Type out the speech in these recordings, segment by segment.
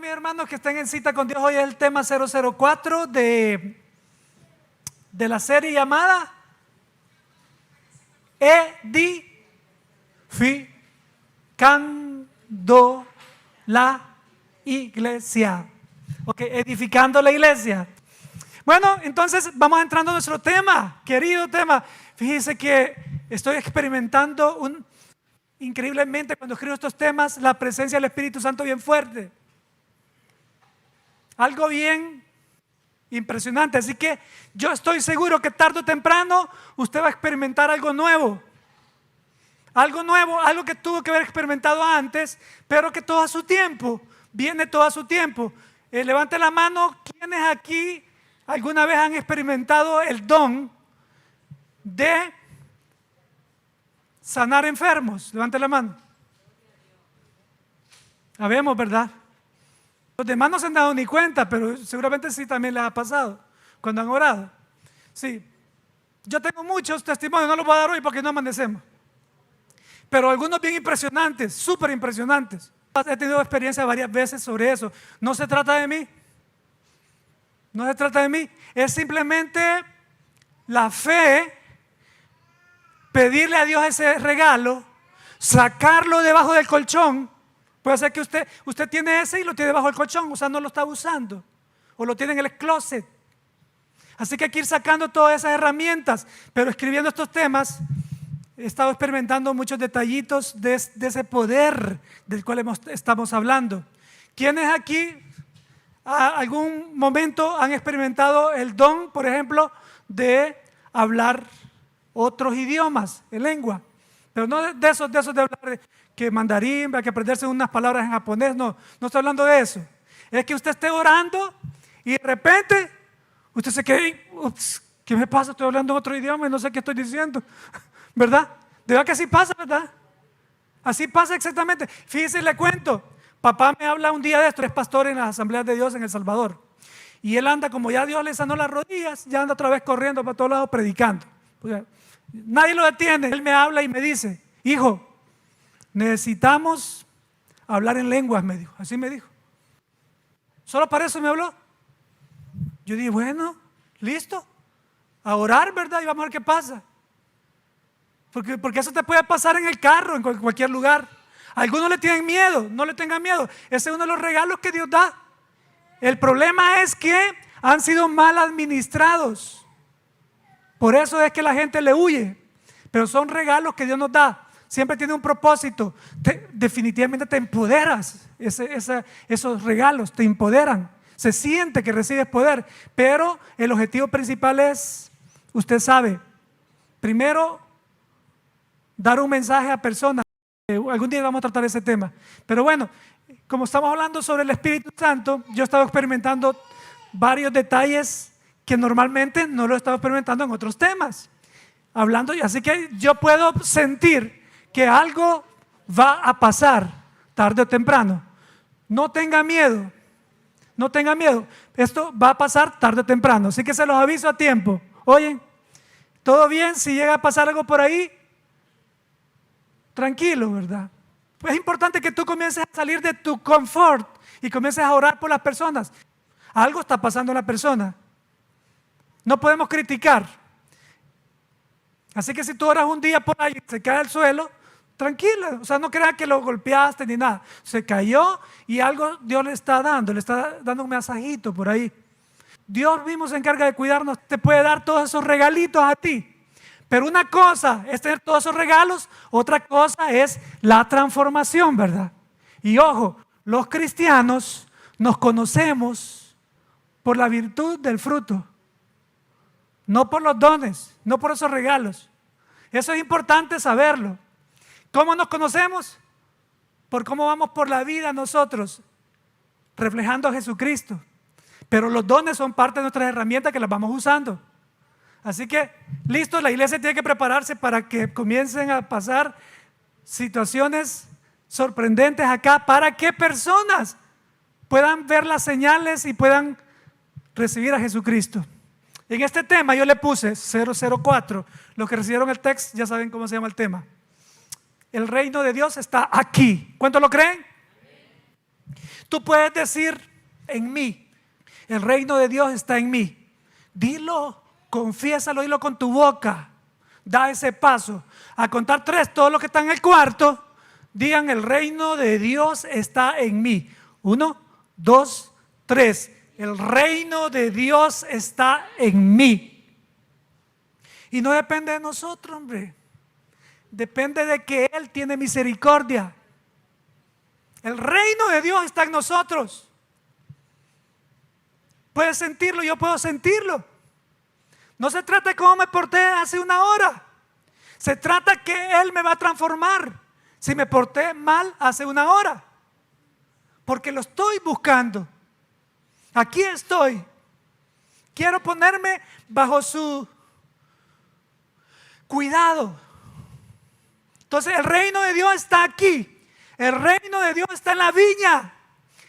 Bueno, mis hermanos que estén en cita con Dios, hoy es el tema 004 de la serie llamada Edificando la Iglesia. Ok, edificando la iglesia. Bueno, entonces vamos entrando a nuestro tema, querido tema. Fíjense que estoy experimentando increíblemente cuando escribo estos temas la presencia del Espíritu Santo bien fuerte. Algo bien impresionante. Así que yo estoy seguro que tarde o temprano usted va a experimentar algo nuevo. Algo nuevo, algo que tuvo que haber experimentado antes, pero que todo a su tiempo, viene todo a su tiempo. Levante la mano, ¿quiénes aquí alguna vez han experimentado el don de sanar enfermos? Levante la mano. Sabemos, ¿verdad? Los demás no se han dado ni cuenta, pero seguramente sí también les ha pasado cuando han orado. Sí, yo tengo muchos testimonios, no los voy a dar hoy porque no amanecemos. Pero algunos bien impresionantes, súper impresionantes. He tenido experiencia varias veces sobre eso. No se trata de mí. No se trata de mí. Es simplemente la fe, pedirle a Dios ese regalo, sacarlo debajo del colchón. Puede ser que usted tiene ese y lo tiene debajo del colchón, o sea, no lo está usando. O lo tiene en el closet. Así que hay que ir sacando todas esas herramientas. Pero escribiendo estos temas, he estado experimentando muchos detallitos de ese poder del cual estamos hablando. ¿Quiénes aquí algún momento han experimentado el don, por ejemplo, de hablar otros idiomas en lengua? Pero no de esos de hablar que mandarín, que aprenderse unas palabras en japonés, no estoy hablando de eso. Es que usted esté orando y de repente usted se quede, ups, ¿qué me pasa? Estoy hablando en otro idioma y no sé qué estoy diciendo, ¿verdad? De verdad que así pasa, ¿verdad? Así pasa exactamente. Fíjese, le cuento, papá me habla un día de esto, es pastor en las Asambleas de Dios en El Salvador. Y él anda, como ya Dios le sanó las rodillas, ya anda otra vez corriendo para todos lados predicando. O sea, nadie lo detiene. Él me habla y me dice, hijo, necesitamos hablar en lenguas, me dijo. Así me dijo. Solo para eso me habló. Yo dije, bueno, listo, a orar, ¿verdad? Y vamos a ver qué pasa. Porque eso te puede pasar en el carro, en cualquier lugar. Algunos le tienen miedo, no le tengan miedo. Ese es uno de los regalos que Dios da. El problema es que han sido mal administrados. Por eso es que la gente le huye. Pero son regalos que Dios nos da. Siempre tiene un propósito. Definitivamente te empoderas. Esos regalos te empoderan. Se siente que recibes poder. Pero el objetivo principal es, usted sabe, primero, dar un mensaje a personas. Algún día vamos a tratar ese tema. Pero bueno, como estamos hablando sobre el Espíritu Santo, yo he estado experimentando varios detalles que normalmente no lo he estado experimentando en otros temas. Así que yo puedo sentir que algo va a pasar tarde o temprano. No tenga miedo. No tenga miedo. Esto va a pasar tarde o temprano. Así que se los aviso a tiempo. Oye, ¿todo bien? Si llega a pasar algo por ahí, tranquilo, ¿verdad? Pues es importante que tú comiences a salir de tu confort y comiences a orar por las personas. Algo está pasando en la persona. No podemos criticar. Así que si tú oras un día por ahí y se cae al suelo, tranquila. O sea, no creas que lo golpeaste ni nada. Se cayó y algo Dios le está dando un masajito por ahí. Dios mismo se encarga de cuidarnos. Te puede dar todos esos regalitos a ti. Pero una cosa es tener todos esos regalos, otra cosa es la transformación, ¿verdad? Y ojo, los cristianos nos conocemos por la virtud del fruto, no por los dones, no por esos regalos. Eso es importante saberlo. ¿Cómo nos conocemos? Por cómo vamos por la vida nosotros, reflejando a Jesucristo. Pero los dones son parte de nuestras herramientas que las vamos usando. Así que, listo, la iglesia tiene que prepararse para que comiencen a pasar situaciones sorprendentes acá, para que personas puedan ver las señales y puedan recibir a Jesucristo. En este tema yo le puse 004. Los que recibieron el texto ya saben cómo se llama el tema. El reino de Dios está aquí. ¿Cuántos lo creen? Tú puedes decir en mí, el reino de Dios está en mí. Dilo, confiésalo, dilo con tu boca. Da ese paso. A contar 3, todos los que están en el cuarto, digan: el reino de Dios está en mí. 1, 2, 3. El reino de Dios está en mí. Y no depende de nosotros, hombre. Depende de que Él tiene misericordia. El reino de Dios está en nosotros. Puedes sentirlo, yo puedo sentirlo. No se trata de cómo me porté hace una hora. Se trata que Él me va a transformar si me porté mal hace una hora. Porque lo estoy buscando. Aquí estoy. Quiero ponerme bajo su cuidado. Entonces el reino de Dios está aquí. El reino de Dios está en la viña.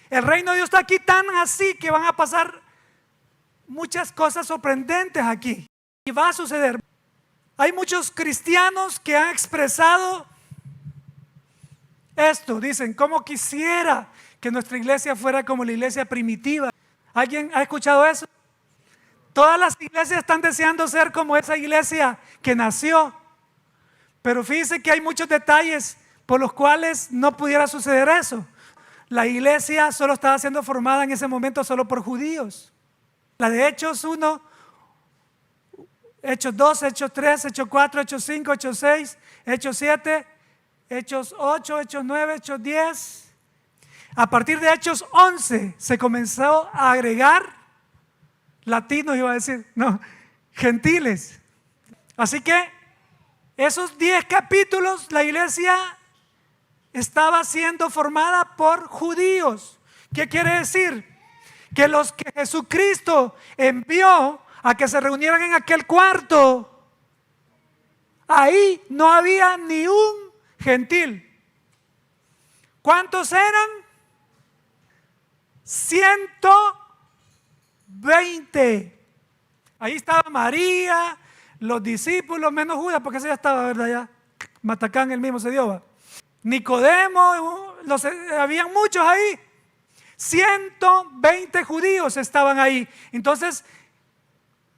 El reino de Dios está aquí tan así que van a pasar muchas cosas sorprendentes aquí. Y va a suceder. Hay muchos cristianos que han expresado esto. Dicen: ¿cómo quisiera que nuestra iglesia fuera como la iglesia primitiva? ¿Alguien ha escuchado eso? Todas las iglesias están deseando ser como esa iglesia que nació. Pero fíjense que hay muchos detalles por los cuales no pudiera suceder eso. La iglesia solo estaba siendo formada en ese momento solo por judíos. La de Hechos 1, Hechos 2, Hechos 3, Hechos 4, Hechos 5, Hechos 6, Hechos 7, Hechos 8, Hechos 9, Hechos 10. A partir de Hechos 11 se comenzó a agregar latinos, iba a decir, no, gentiles. Así que esos 10 capítulos la iglesia estaba siendo formada por judíos. ¿Qué quiere decir? Que los que Jesucristo envió a que se reunieran en aquel cuarto, ahí no había ni un gentil. ¿Cuántos eran? 120. Ahí estaba María, los discípulos, menos Judas, porque ese ya estaba, ¿verdad? Ya Matacán el mismo se dio, ¿va? Nicodemo, habían muchos ahí. 120 judíos estaban ahí. Entonces,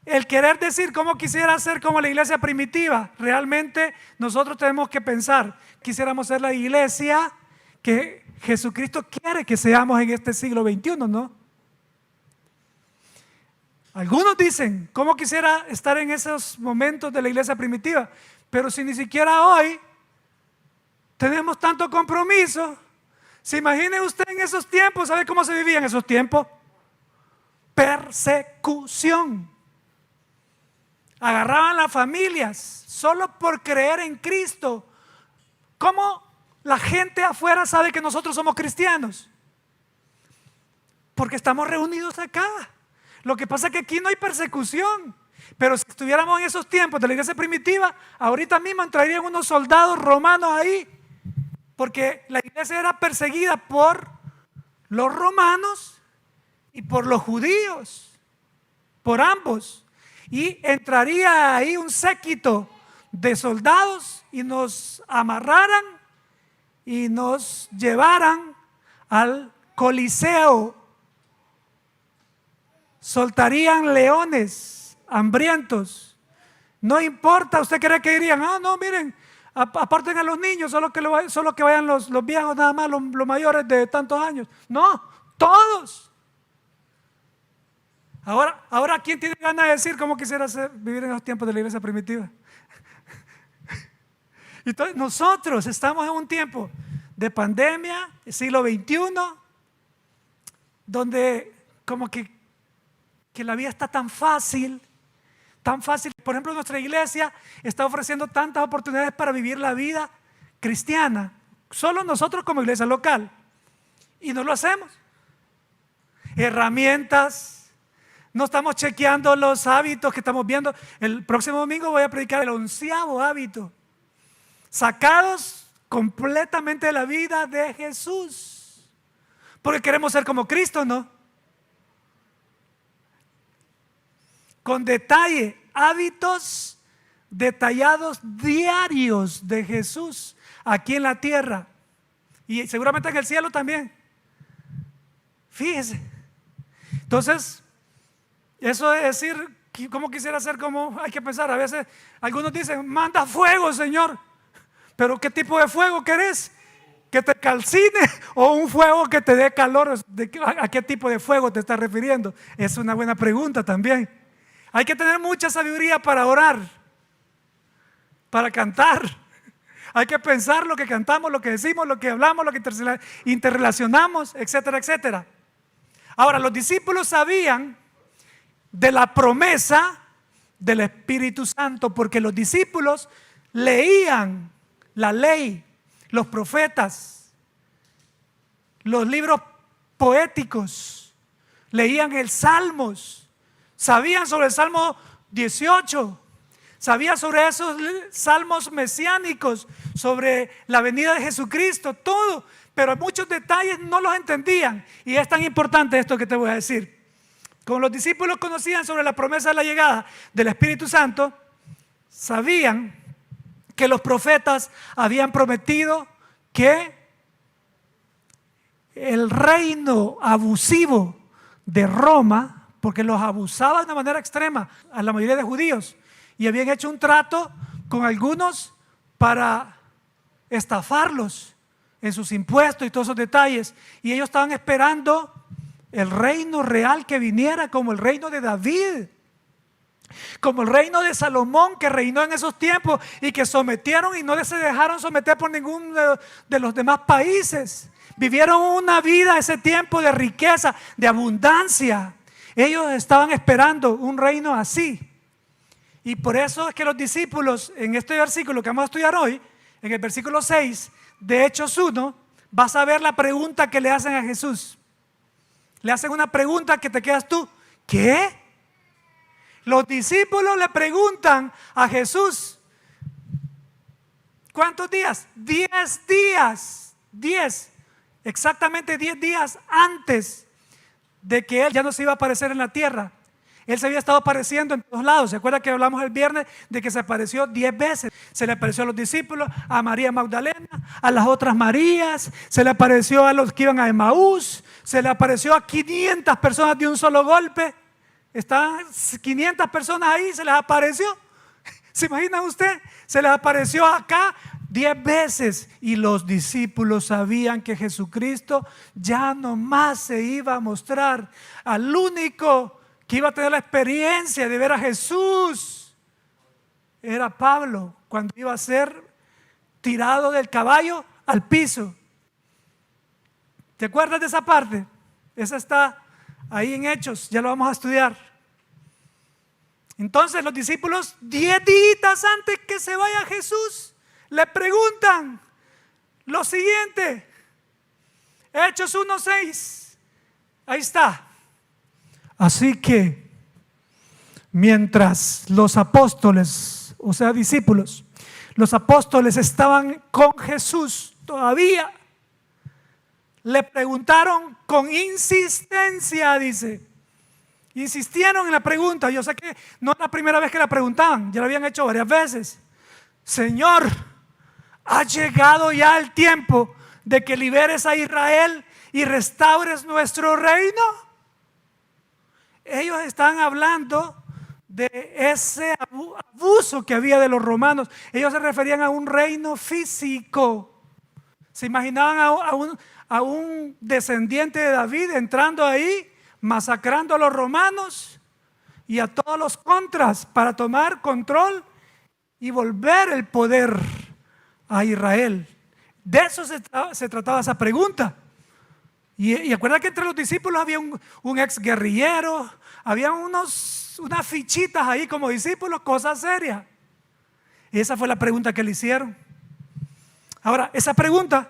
el querer decir cómo quisiera ser como la iglesia primitiva, realmente nosotros tenemos que pensar: quisiéramos ser la iglesia que Jesucristo quiere que seamos en este siglo XXI, ¿no? Algunos dicen: ¿cómo quisiera estar en esos momentos de la iglesia primitiva? Pero si ni siquiera hoy tenemos tanto compromiso. ¿Se imagine usted en esos tiempos? ¿Sabe cómo se vivía en esos tiempos? Persecución. Agarraban las familias solo por creer en Cristo. ¿Cómo la gente afuera sabe que nosotros somos cristianos? Porque estamos reunidos acá. Lo que pasa es que aquí no hay persecución. Pero si estuviéramos en esos tiempos de la iglesia primitiva, ahorita mismo entrarían unos soldados romanos ahí. Porque la iglesia era perseguida por los romanos y por los judíos, por ambos. Y entraría ahí un séquito de soldados y nos amarraran y nos llevaran al Coliseo. Soltarían leones hambrientos. No importa, ¿usted cree que dirían: ah, no, miren, aparten a los niños, solo que vayan los viejos nada más, los mayores de tantos años? No, todos. Ahora ¿quién tiene ganas de decir cómo quisiera vivir en los tiempos de la iglesia primitiva? Entonces nosotros estamos en un tiempo de pandemia, siglo XXI, donde como que la vida está tan fácil. Tan fácil. Por ejemplo, nuestra iglesia está ofreciendo tantas oportunidades para vivir la vida cristiana. Solo nosotros como iglesia local. Y no lo hacemos. Herramientas. No estamos chequeando los hábitos que estamos viendo. El próximo domingo voy a predicar el 11º hábito. Sacados completamente de la vida de Jesús. Porque queremos ser como Cristo, ¿no? Con detalle, hábitos detallados diarios de Jesús aquí en la tierra y seguramente en el cielo también. Fíjese. Entonces, eso es decir, ¿cómo quisiera ser? Como hay que pensar, a veces algunos dicen, manda fuego, Señor. Pero ¿qué tipo de fuego querés? ¿Que te calcine o un fuego que te dé calor? ¿A qué tipo de fuego te estás refiriendo? Es una buena pregunta también. Hay que tener mucha sabiduría para orar, para cantar. Hay que pensar lo que cantamos, lo que decimos, lo que hablamos, lo que interrelacionamos, etcétera, etcétera. Ahora, los discípulos sabían de la promesa del Espíritu Santo porque los discípulos leían la ley, los profetas, los libros poéticos, leían el Salmos, sabían sobre el Salmo 18, sabían sobre esos salmos mesiánicos, sobre la venida de Jesucristo, todo, pero muchos detalles no los entendían. Y es tan importante esto que te voy a decir. Como los discípulos conocían sobre la promesa de la llegada del Espíritu Santo, sabían que los profetas habían prometido que el reino abusivo de Roma, porque los abusaba de una manera extrema a la mayoría de judíos, y habían hecho un trato con algunos para estafarlos en sus impuestos y todos esos detalles, y ellos estaban esperando el reino real que viniera, como el reino de David, como el reino de Salomón, que reinó en esos tiempos y que sometieron y no se dejaron someter por ninguno de los demás países. Vivieron una vida ese tiempo de riqueza, de abundancia. Ellos estaban esperando un reino así. Y por eso es que los discípulos, en este versículo que vamos a estudiar hoy, en el versículo 6 de Hechos 1, vas a ver la pregunta que le hacen a Jesús. Le hacen una pregunta que te quedas tú, ¿qué? Los discípulos le preguntan a Jesús, ¿cuántos días? 10 días, 10, exactamente 10 días antes de que Él ya no se iba a aparecer en la tierra. Él se había estado apareciendo en todos lados. ¿Se acuerda que hablamos el viernes de que se apareció 10 veces? Se le apareció a los discípulos, a María Magdalena, a las otras Marías, se le apareció a los que iban a Emaús, se le apareció a 500 personas de un solo golpe. Estaban 500 personas ahí, se les apareció. ¿Se imagina usted? Se les apareció acá 10 veces. Y los discípulos sabían que Jesucristo ya no más se iba a mostrar. Al único que iba a tener la experiencia de ver a Jesús era Pablo, cuando iba a ser tirado del caballo al piso. ¿Te acuerdas de esa parte? Esa está ahí en Hechos, ya lo vamos a estudiar. Entonces los discípulos, 10 días antes que se vaya Jesús, le preguntan lo siguiente. Hechos 1:6. Ahí está. Así que mientras los apóstoles, o sea discípulos, los apóstoles estaban con Jesús todavía, le preguntaron con insistencia, dice. Insistieron en la pregunta. Yo sé que no es la primera vez que la preguntaban, ya lo habían hecho varias veces. Señor, ha llegado ya el tiempo de que liberes a Israel y restaures nuestro reino. Ellos están hablando de ese abuso que había de los romanos. Ellos se referían a un reino físico. Se imaginaban a un descendiente de David entrando ahí, masacrando a los romanos y a todos los contras para tomar control y volver el poder a Israel. De eso se trataba esa pregunta. Y acuerda que entre los discípulos había un ex guerrillero, había unas fichitas ahí como discípulos, cosas serias. Y esa fue la pregunta que le hicieron. Ahora, esa pregunta,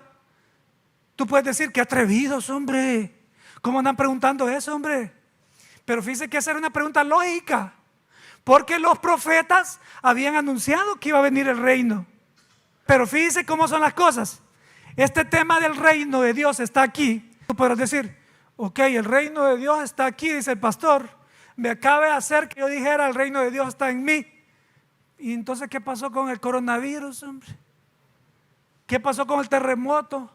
tú puedes decir, qué atrevidos, hombre. ¿Cómo andan preguntando eso, hombre? Pero fíjense que esa era una pregunta lógica, porque los profetas habían anunciado que iba a venir el reino. Pero fíjense cómo son las cosas. Este tema del reino de Dios está aquí. Tú podrás decir, ok, el reino de Dios está aquí, dice el pastor. Me acaba de hacer que yo dijera, el reino de Dios está en mí. Y entonces, ¿qué pasó con el coronavirus, hombre? ¿Qué pasó con el terremoto?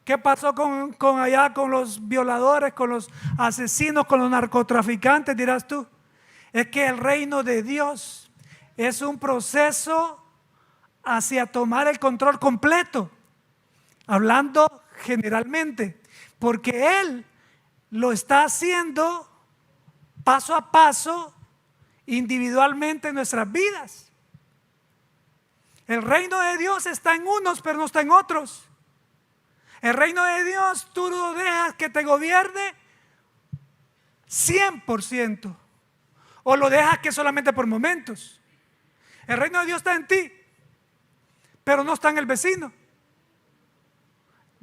¿Qué pasó con allá, con los violadores, con los asesinos, con los narcotraficantes, dirás tú? Es que el reino de Dios es un proceso hacia tomar el control completo, hablando generalmente, porque Él lo está haciendo paso a paso, individualmente en nuestras vidas. El reino de Dios está en unos, pero no está en otros. El reino de Dios tú no dejas que te gobierne 100%, o lo dejas que solamente por momentos. El reino de Dios está en ti, pero no está en el vecino.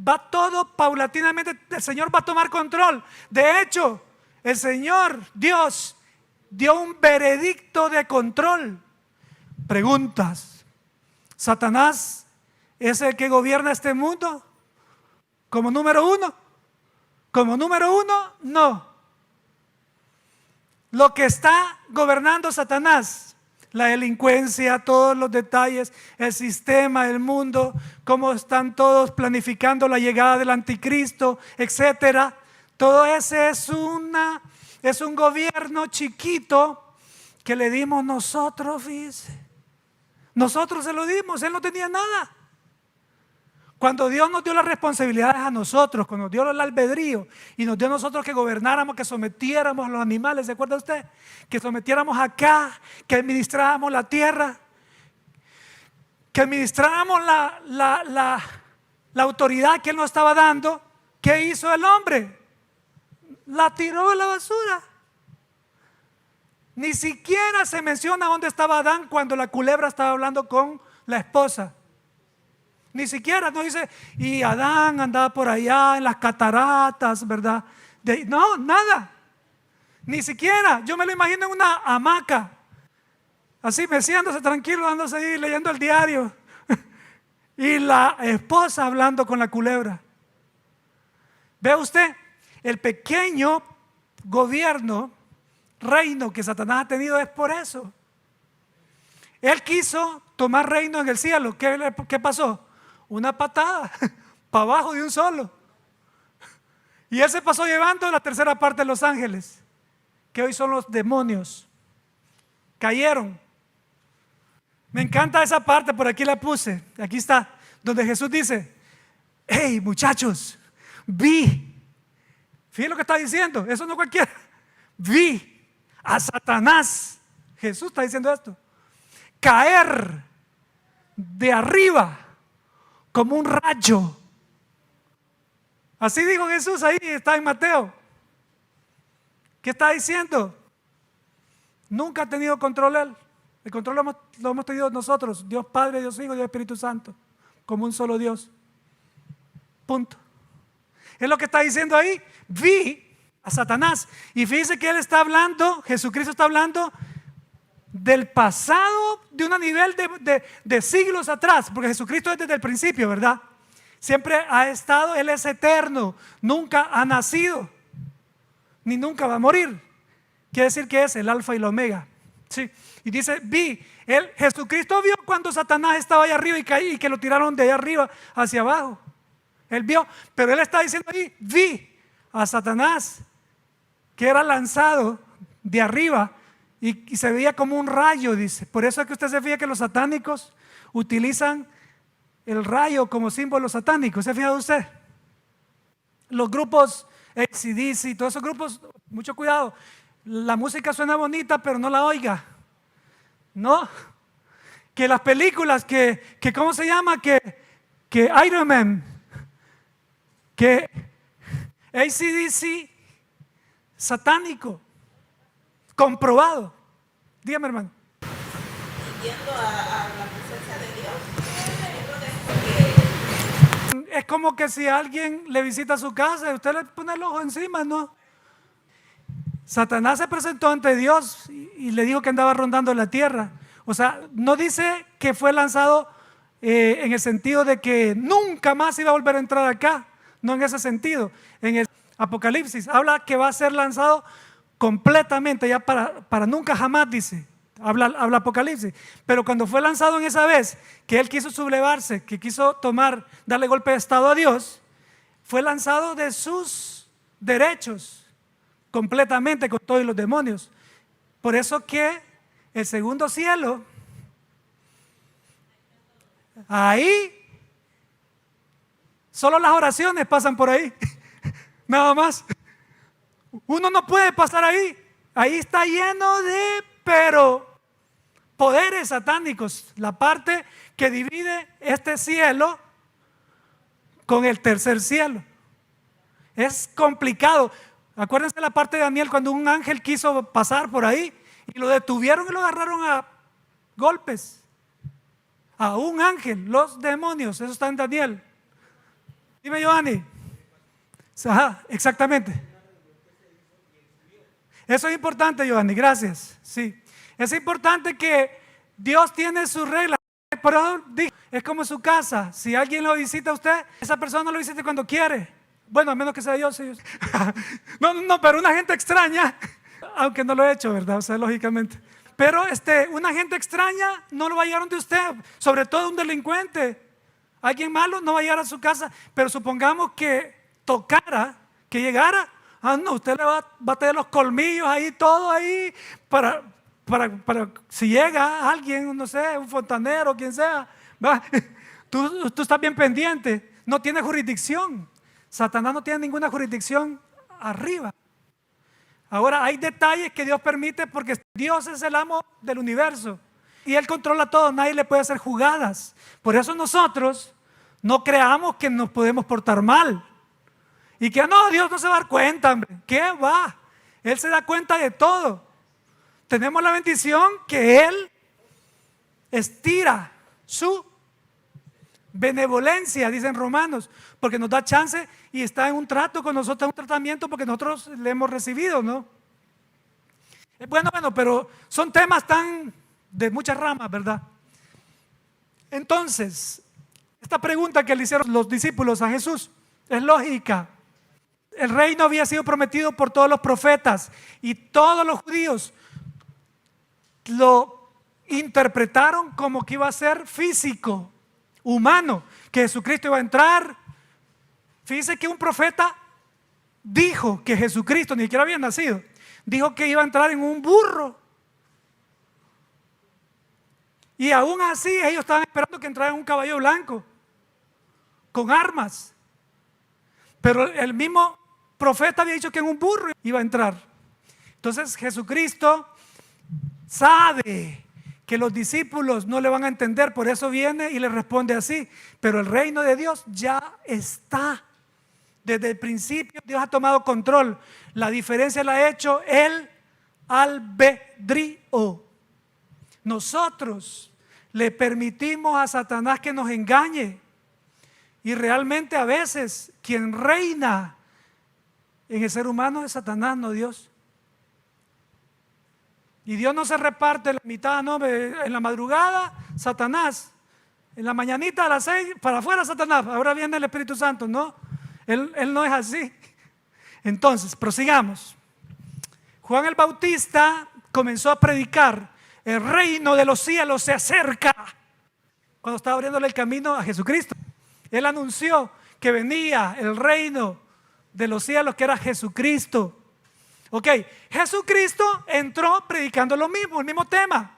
Va todo paulatinamente. El Señor va a tomar control. De hecho, el Señor Dios dio un veredicto de control. Preguntas: ¿Satanás es el que gobierna este mundo como número uno? Como número uno, no. Lo que está gobernando Satanás, la delincuencia, todos los detalles, el sistema, el mundo, cómo están todos planificando la llegada del anticristo, etcétera. Todo ese es un gobierno chiquito que le dimos nosotros, fíjese. Nosotros se lo dimos, él no tenía nada. Cuando Dios nos dio las responsabilidades a nosotros, cuando nos dio el albedrío y nos dio a nosotros que gobernáramos, que sometiéramos a los animales, ¿se acuerda usted? Que sometiéramos acá, que administráramos la tierra, que administráramos la autoridad que Él nos estaba dando. ¿Qué hizo el hombre? La tiró a la basura. Ni siquiera se menciona dónde estaba Adán cuando la culebra estaba hablando con la esposa. Ni siquiera, no dice, y Adán andaba por allá en las cataratas, ¿verdad? No, nada. Ni siquiera, yo me lo imagino en una hamaca, así meciéndose tranquilo, dándose ahí, leyendo el diario. Y la esposa hablando con la culebra. Ve usted, el pequeño gobierno, reino que Satanás ha tenido es por eso. Él quiso tomar reino en el cielo. ¿Qué pasó? Una patada para abajo de un solo. Y él se pasó llevando la tercera parte de los ángeles, que hoy son los demonios. Cayeron. Me encanta esa parte, por aquí la puse. Aquí está, donde Jesús dice: hey muchachos, vi. Fíjense lo que está diciendo, eso no cualquiera. Vi a Satanás, Jesús está diciendo esto, caer de arriba como un rayo. Así dijo Jesús, ahí está en Mateo. ¿Qué está diciendo? Nunca ha tenido control Él. El control lo hemos tenido nosotros, Dios Padre, Dios Hijo, Dios Espíritu Santo, como un solo Dios. Punto. Es lo que está diciendo ahí. Vi a Satanás. Y fíjense que Él está hablando, Jesucristo está hablando del pasado, de un nivel de siglos atrás, porque Jesucristo es desde el principio, ¿verdad? Siempre ha estado, Él es eterno, nunca ha nacido, ni nunca va a morir. Quiere decir que es el alfa y el omega. Sí. Y dice, vi, Jesucristo vio cuando Satanás estaba allá arriba y caí, y que lo tiraron de allá arriba hacia abajo. Él vio, pero Él está diciendo ahí, vi a Satanás, que era lanzado de arriba y se veía como un rayo, dice. Por eso es que usted se fija que los satánicos utilizan el rayo como símbolo satánico. ¿Se ha fijado usted? Los grupos AC/DC, todos esos grupos, mucho cuidado. La música suena bonita, pero no la oiga. No. Que las películas, que ¿cómo se llama? Que Iron Man, que AC/DC, satánico, comprobado. Dígame, hermano. Yendo a la presencia de Dios. Es como que si alguien le visita su casa y usted le pone el ojo encima, ¿no? Satanás se presentó ante Dios y le dijo que andaba rondando la tierra. O sea, no dice que fue lanzado en el sentido de que nunca más iba a volver a entrar acá. No en ese sentido. En el Apocalipsis habla que va a ser lanzado completamente, ya para nunca jamás, dice. Habla Apocalipsis. Pero cuando fue lanzado en esa vez, que él quiso sublevarse, que quiso darle golpe de estado a Dios, fue lanzado de sus derechos completamente con todos los demonios. Por eso que el segundo cielo, ahí solo las oraciones pasan por ahí, nada más. Uno no puede pasar ahí. Ahí está lleno de, pero poderes satánicos. La parte que divide este cielo con el tercer cielo. Es complicado. Acuérdense la parte de Daniel cuando un ángel quiso pasar por ahí y lo detuvieron y lo agarraron a golpes. A un ángel, los demonios, eso está en Daniel. Dime, Giovanni. Ajá, exactamente. Eso es importante, Giovanni, gracias. Sí, es importante que Dios tiene sus reglas. Pero es como su casa. Si alguien lo visita a usted, esa persona lo visita cuando quiere. Bueno, a menos que sea yo. Sí. No, pero una gente extraña, aunque no lo he hecho, ¿verdad? O sea, lógicamente. Pero una gente extraña no lo va a llegar donde usted, sobre todo un delincuente. Alguien malo no va a llegar a su casa, pero supongamos que tocara, que llegara. No, usted le va a tener los colmillos ahí, todo ahí, para si llega alguien, no sé, un fontanero, quien sea, ¿va? Tú estás bien pendiente, no tiene jurisdicción. Satanás no tiene ninguna jurisdicción arriba. Ahora hay detalles que Dios permite porque Dios es el amo del universo y Él controla todo, nadie le puede hacer jugadas. Por eso nosotros no creamos que nos podemos portar mal. Y que no, Dios no se va a dar cuenta, hombre. ¿Qué va? Él se da cuenta de todo. Tenemos la bendición que Él estira su benevolencia, dicen Romanos, porque nos da chance y está en un trato con nosotros, un tratamiento porque nosotros le hemos recibido, ¿no? Bueno, pero son temas tan de muchas ramas, ¿verdad? Entonces, esta pregunta que le hicieron los discípulos a Jesús es lógica. El reino había sido prometido por todos los profetas y todos los judíos lo interpretaron como que iba a ser físico, humano, que Jesucristo iba a entrar. Fíjese que un profeta dijo que Jesucristo ni siquiera había nacido, dijo que iba a entrar en un burro. Y aún así ellos estaban esperando que entrara en un caballo blanco, con armas. Pero el mismo profeta había dicho que en un burro iba a entrar. Entonces Jesucristo sabe que los discípulos no le van a entender, por eso viene y le responde así. Pero el reino de Dios ya está. Desde el principio Dios ha tomado control. La diferencia la ha hecho el albedrío. Nosotros le permitimos a Satanás que nos engañe. Y realmente a veces quien reina en el ser humano es Satanás, no Dios. Y Dios no se reparte la mitad, no, en la madrugada Satanás, en la mañanita a las 6 para afuera Satanás, ahora viene el Espíritu Santo, no, él no es así. Entonces, prosigamos. Juan el Bautista comenzó a predicar: el reino de los cielos se acerca, cuando estaba abriéndole el camino a Jesucristo. Él anunció que venía el reino de los cielos, que era Jesucristo. Ok, Jesucristo entró predicando lo mismo, el mismo tema.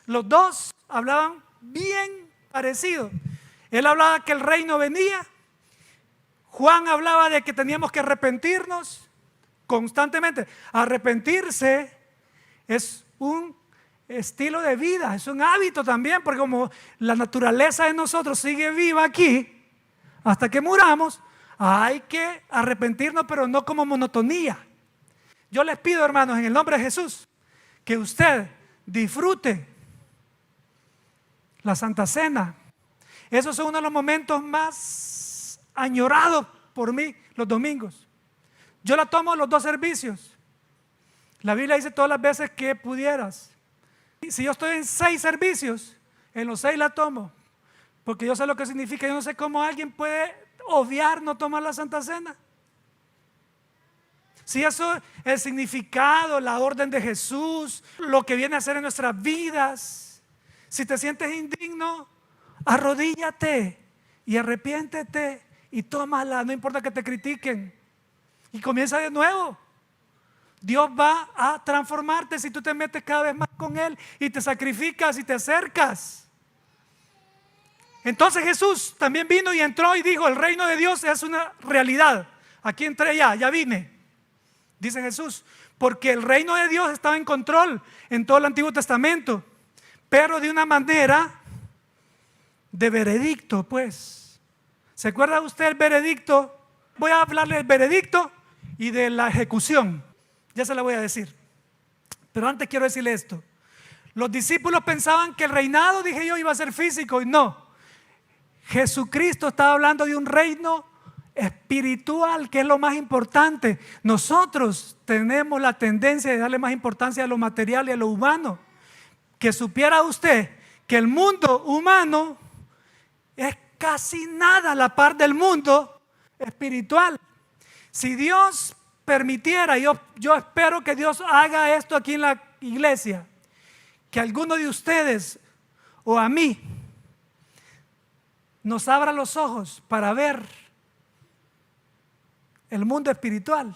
Los dos hablaban bien parecido. Él hablaba que el reino venía. Juan hablaba de que teníamos que arrepentirnos constantemente. Arrepentirse es un estilo de vida, es un hábito también, porque como la naturaleza de nosotros sigue viva aquí, hasta que muramos, hay que arrepentirnos, pero no como monotonía. Yo les pido, hermanos, en el nombre de Jesús, que usted disfrute la Santa Cena. Esos son uno de los momentos más añorados por mí, los domingos. Yo la tomo en los dos servicios. La Biblia dice todas las veces que pudieras. Si yo estoy en 6 servicios, en los 6 la tomo, porque yo sé lo que significa. Yo no sé cómo alguien puede obviar no tomar la Santa Cena. Si eso es el significado, la orden de Jesús, lo que viene a hacer en nuestras vidas. Si te sientes indigno, arrodíllate y arrepiéntete y tómala, no importa que te critiquen. Y comienza de nuevo. Dios va a transformarte si tú te metes cada vez más con Él y te sacrificas y te acercas. Entonces Jesús también vino y entró y dijo: el reino de Dios es una realidad. Aquí entré ya vine, dice Jesús, porque el reino de Dios estaba en control en todo el Antiguo Testamento, pero de una manera de veredicto, pues. ¿Se acuerda usted el veredicto? Voy a hablarle del veredicto y de la ejecución. Ya se la voy a decir. Pero antes quiero decirle esto. Los discípulos pensaban que el reinado, dije yo, iba a ser físico, y no. Jesucristo estaba hablando de un reino espiritual, que es lo más importante. Nosotros tenemos la tendencia de darle más importancia a lo material y a lo humano. Que supiera usted que el mundo humano es casi nada a la par del mundo espiritual. Si Dios permitiera, yo espero que Dios haga esto aquí en la iglesia, que alguno de ustedes o a mí nos abra los ojos para ver el mundo espiritual.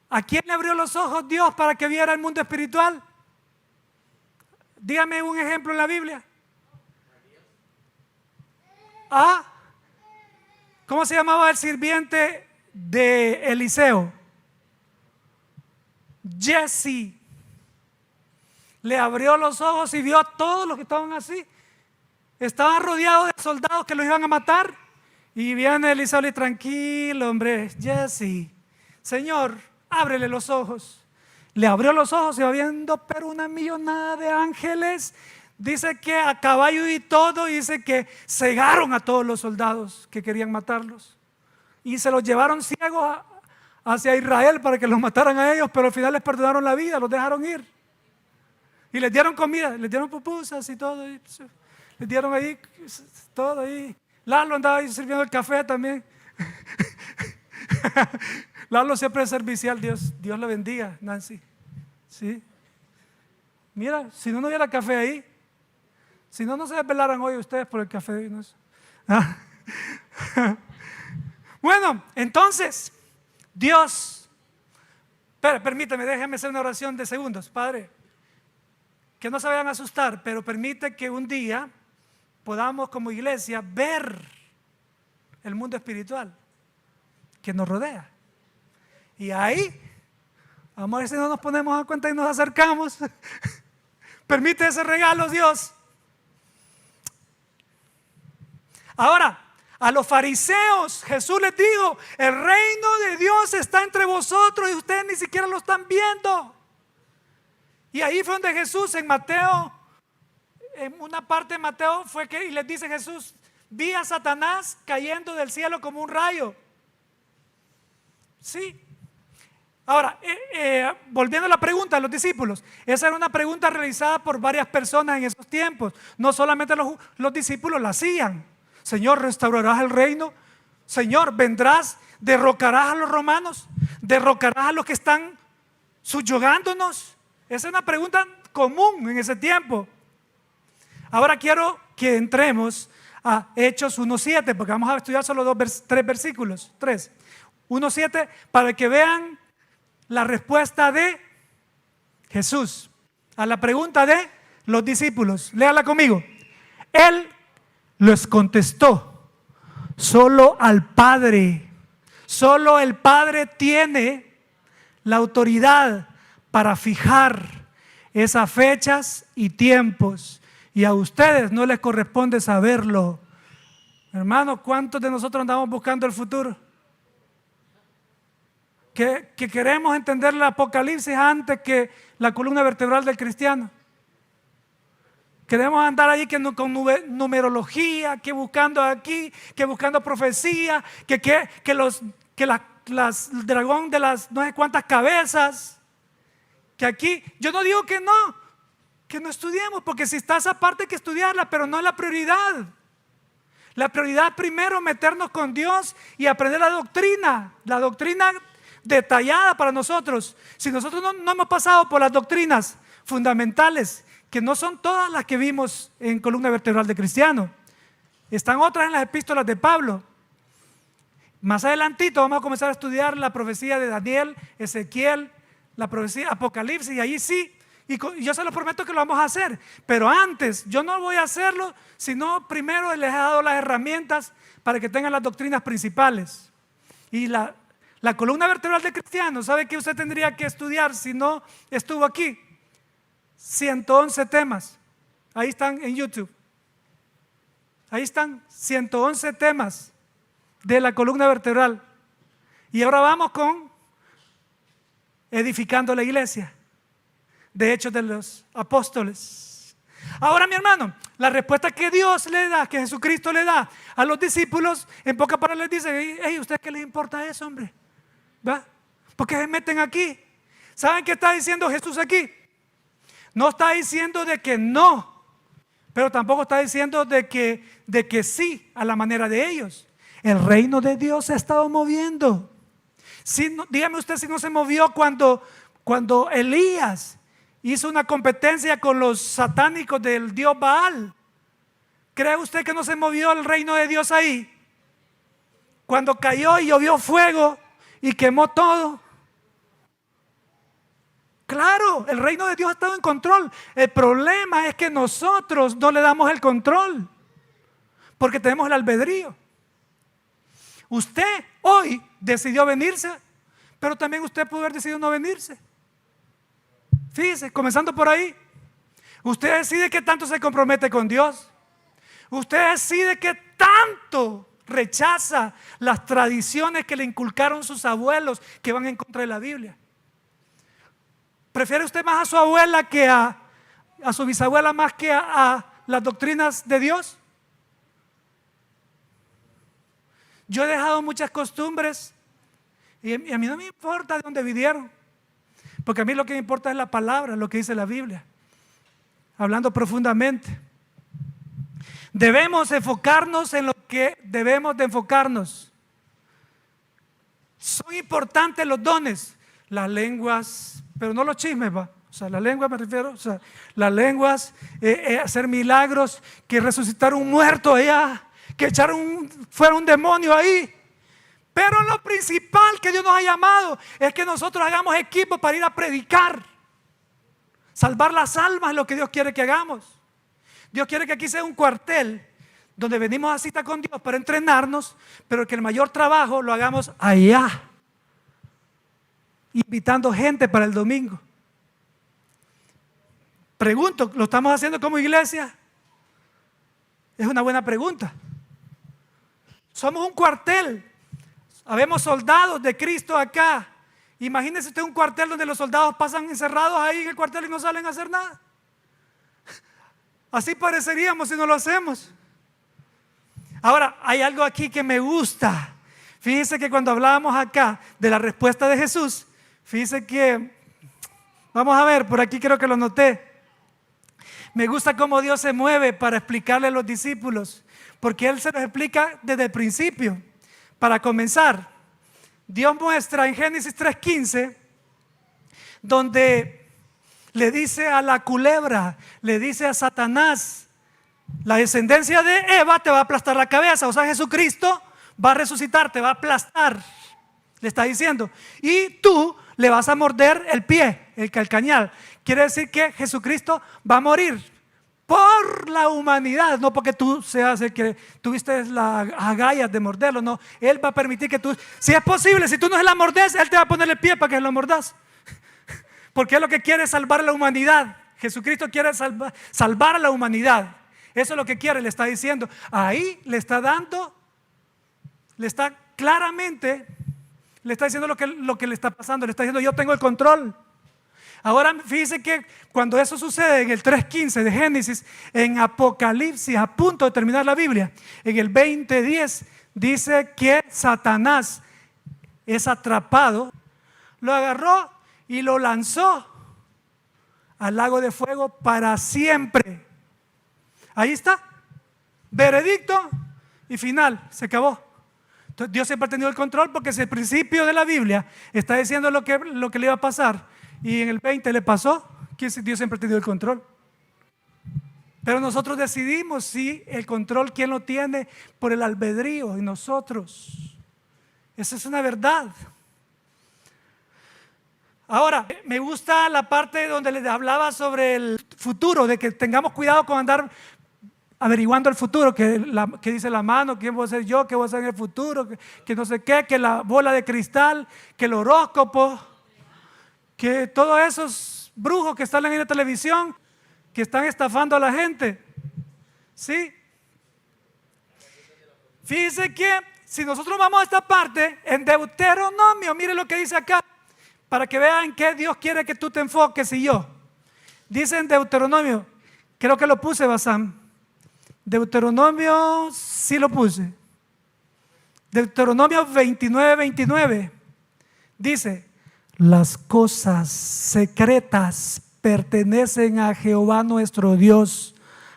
¿A quién le abrió los ojos Dios para que viera el mundo espiritual? Dígame un ejemplo en la Biblia. ¿Cómo se llamaba el sirviente de Eliseo? Jesse. Le abrió los ojos y vio a todos los que estaban así. Estaban rodeados de soldados que los iban a matar. Y viene Eliseo y: tranquilo, hombre, Jesse, Señor, ábrele los ojos. Le abrió los ojos y va viendo, pero una millonada de ángeles. Dice que a caballo y todo, dice que cegaron a todos los soldados que querían matarlos. Y se los llevaron ciegos hacia Israel para que los mataran a ellos, pero al final les perdonaron la vida, los dejaron ir. Y les dieron comida, les dieron pupusas y todo. Y les dieron ahí todo ahí. Lalo andaba ahí sirviendo el café también. Lalo siempre es servicial. Dios le bendiga, Nancy. ¿Sí? Mira, si no hubiera café ahí, si no se desvelaran hoy ustedes por el café. ¿No? Bueno, entonces Dios, permítame, déjenme hacer una oración de segundos. Padre, que no se vayan a asustar, pero permite que un día podamos como iglesia ver el mundo espiritual que nos rodea. Y ahí, vamos a ver si no nos ponemos a cuenta y nos acercamos. Permite ese regalo, Dios. Ahora, a los fariseos Jesús les dijo: el reino de Dios está entre vosotros y ustedes ni siquiera lo están viendo. Y ahí fue donde Jesús, en Mateo, en una parte de Mateo, fue que y les dice Jesús: vi a Satanás cayendo del cielo como un rayo. Sí. Ahora, volviendo a la pregunta de los discípulos, esa era una pregunta realizada por varias personas en esos tiempos. No solamente los discípulos la hacían. Señor, ¿restaurarás el reino? Señor, ¿vendrás? ¿Derrocarás a los romanos? ¿Derrocarás a los que están subyugándonos? Esa es una pregunta común en ese tiempo. Ahora quiero que entremos a Hechos 1:7, porque vamos a estudiar solo tres versículos. 1:7, para que vean la respuesta de Jesús a la pregunta de los discípulos. Léala conmigo. Él les contestó: solo al Padre, solo el Padre tiene la autoridad para fijar esas fechas y tiempos, y a ustedes no les corresponde saberlo. Hermano, ¿cuántos de nosotros andamos buscando el futuro? Que queremos entender el Apocalipsis antes que la columna vertebral del cristiano. Queremos andar ahí con numerología, que buscando aquí, que buscando profecía, que el dragón de las no sé cuántas cabezas. Que aquí, yo no digo que no estudiemos, porque si está esa parte hay que estudiarla, pero no es la prioridad. La prioridad primero meternos con Dios y aprender la doctrina detallada para nosotros. Si nosotros no hemos pasado por las doctrinas fundamentales, que no son todas las que vimos en columna vertebral de cristiano, Están otras en las epístolas de Pablo. Más adelantito vamos a comenzar a estudiar la profecía de Daniel, Ezequiel, la profecía Apocalipsis, y ahí sí, y yo se lo prometo que lo vamos a hacer. Pero antes, yo no voy a hacerlo, sino primero les he dado las herramientas para que tengan las doctrinas principales. Y la columna vertebral de cristianos, ¿sabe qué usted tendría que estudiar si no estuvo aquí? 111 temas. Ahí están en YouTube. Ahí están 111 temas de la columna vertebral. Y ahora vamos con edificando la iglesia, de Hechos de los Apóstoles. Ahora, mi hermano, la respuesta que Dios le da, que Jesucristo le da a los discípulos, en pocas palabras les dice: hey, ¿ustedes qué les importa eso, hombre? ¿Va? ¿Por qué se meten aquí? ¿Saben qué está diciendo Jesús aquí? No está diciendo de que no, pero tampoco está diciendo de que sí, a la manera de ellos. El reino de Dios se ha estado moviendo. Dígame usted si no se movió cuando Elías hizo una competencia con los satánicos del dios Baal. ¿Cree usted que no se movió el reino de Dios ahí? Cuando cayó y llovió fuego y quemó todo. Claro, el reino de Dios ha estado en control. El problema es que nosotros no le damos el control, porque tenemos el albedrío. Usted hoy decidió venirse, pero también usted pudo haber decidido no venirse. Fíjese, comenzando por ahí. Usted decide qué tanto se compromete con Dios. Usted decide qué tanto rechaza las tradiciones que le inculcaron sus abuelos, que van en contra de la Biblia. ¿Prefiere usted más a su abuela que a su bisabuela, más que a las doctrinas de Dios? Yo he dejado muchas costumbres y a mí no me importa de dónde vinieron, porque a mí lo que me importa es la palabra, lo que dice la Biblia, hablando profundamente. Debemos enfocarnos en lo que debemos de enfocarnos. Son importantes los dones, las lenguas, pero no los chismes, va. O sea, las lenguas me refiero, o sea, las lenguas, hacer milagros, que resucitar un muerto allá, que echar fuera un demonio ahí. Pero lo principal que Dios nos ha llamado es que nosotros hagamos equipo para ir a predicar. Salvar las almas es lo que Dios quiere que hagamos. Dios quiere que aquí sea un cuartel donde venimos a cita con Dios para entrenarnos, pero que el mayor trabajo lo hagamos allá, invitando gente para el domingo. Pregunto, ¿lo estamos haciendo como iglesia? Es una buena pregunta. Somos un cuartel. Habemos soldados de Cristo acá. Imagínese usted un cuartel donde los soldados pasan encerrados ahí en el cuartel y no salen a hacer nada. Así pareceríamos si no lo hacemos. Ahora, hay algo aquí que me gusta. Fíjese que cuando hablábamos acá de la respuesta de Jesús, fíjese que, vamos a ver, por aquí creo que lo noté. Me gusta cómo Dios se mueve para explicarle a los discípulos, porque Él se los explica desde el principio. Para comenzar, Dios muestra en Génesis 3:15, donde le dice a la culebra, le dice a Satanás: la descendencia de Eva te va a aplastar la cabeza. O sea, Jesucristo va a resucitar, te va a aplastar, le está diciendo, y tú le vas a morder el pie, el calcañar. Quiere decir que Jesucristo va a morir por la humanidad, no porque tú seas el que tuviste las agallas de morderlo, no. Él va a permitir que tú, si es posible, si tú no se la mordes, Él te va a poner el pie para que lo mordas, porque Él lo que quiere es salvar a la humanidad. Jesucristo quiere salvar a la humanidad. Eso es lo que quiere, le está diciendo. Ahí le está dando, le está claramente, le está diciendo lo que le está pasando. Le está diciendo: yo tengo el control. Ahora fíjese que cuando eso sucede en el 3:15 de Génesis, en Apocalipsis, a punto de terminar la Biblia, en el 20:10 dice que Satanás es atrapado, lo agarró y lo lanzó al lago de fuego para siempre. Ahí está, veredicto y final, se acabó. Entonces, Dios siempre ha tenido el control, porque si el principio de la Biblia está diciendo lo que le iba a pasar y en el 20 le pasó, Dios siempre ha tenido el control. Pero nosotros decidimos si el control, quién lo tiene, por el albedrío, y nosotros. Esa es una verdad. Ahora, me gusta la parte donde les hablaba sobre el futuro, de que tengamos cuidado con andar averiguando el futuro, que dice la mano, quién voy a ser yo, qué voy a hacer en el futuro, que no sé qué, que la bola de cristal, que el horóscopo, que todos esos brujos que están en la televisión, que están estafando a la gente. ¿Sí? Fíjense que si nosotros vamos a esta parte, en Deuteronomio, mire lo que dice acá, para que vean que Dios quiere que tú te enfoques y yo. Dice en Deuteronomio, creo que lo puse, Basam. Deuteronomio, sí lo puse. Deuteronomio 29:29 dice: las cosas secretas pertenecen a Jehová nuestro Dios,